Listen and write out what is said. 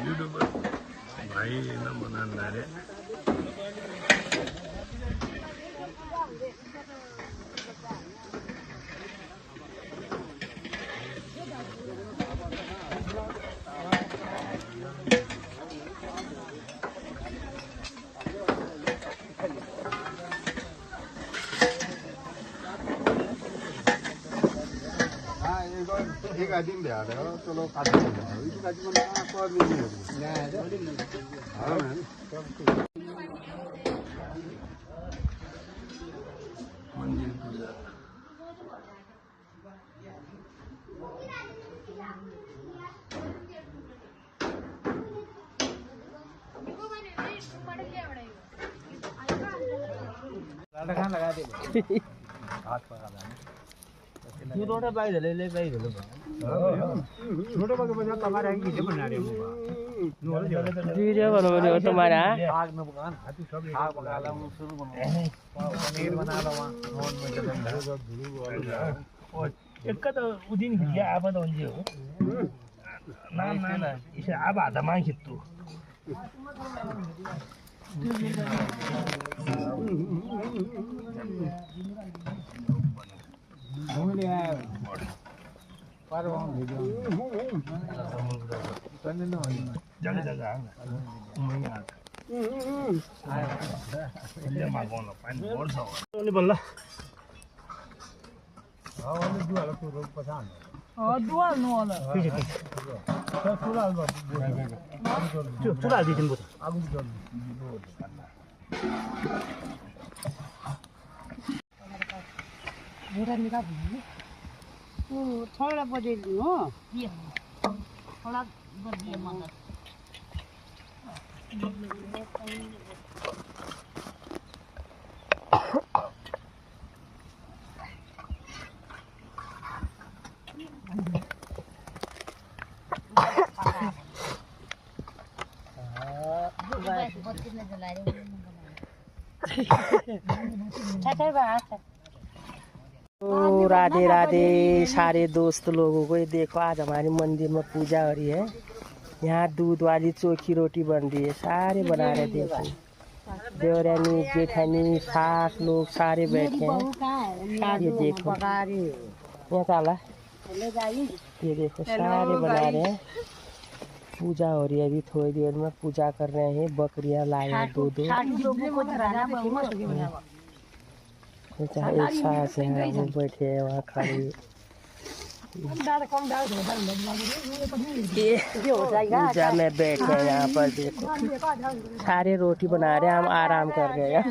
YouTuber भाई ना बना रहे एक आदमी बिहार है चलो काट इस आदमी ने पर नहीं मंदिर पूजा लगा दे हाथ पकड़ा छोटा बाइक ले बाइक ले छोटा बाइक बजा तुम्हारे आगे वीडियो बना रहे हो वीडियो बनाउने हो तुम्हारा आग में पकान खाती सब आग पका ला शुरू बना पनीर बना ला वहां नॉन में और एक तो उदिन गया अब तो उनजे हो ना इसे अब आधा मांग खित्तू घूमने आया पर वहां वीडियो तने न जगह जगह मैं आ ले मागोन पानी बोल सो ओले बल्ला हां वाले दुआला तो रोक पहचान दुवाल नवाला तो पूरा चुरा दी दिन बोल आगु चल मेरा निकाल ओ थोड़ा बजे हो ये थोड़ा बजे मगर ओ राधे राधे सारे दोस्त लोगों को, ये देखो आज हमारे मंदिर में पूजा हो रही है। यहाँ दूध वाली चोखी रोटी बन रही है, सारे बना रहे। देखो देवरानी जेठानी सास लोग सारे बैठे हैं। ये देखो यहाँ चाला, ये देखो सारे बना रहे हैं। पूजा हो रही है, अभी थोड़ी देर में पूजा कर रहे हैं। बकरियां लाए हैं दो दो, एक सास है वो बैठे हैं वहाँ खड़े। पूजा में बैठे हैं यहाँ पर। देखो सारे रोटी बना रहे हैं, हम आराम कर रहे हैं।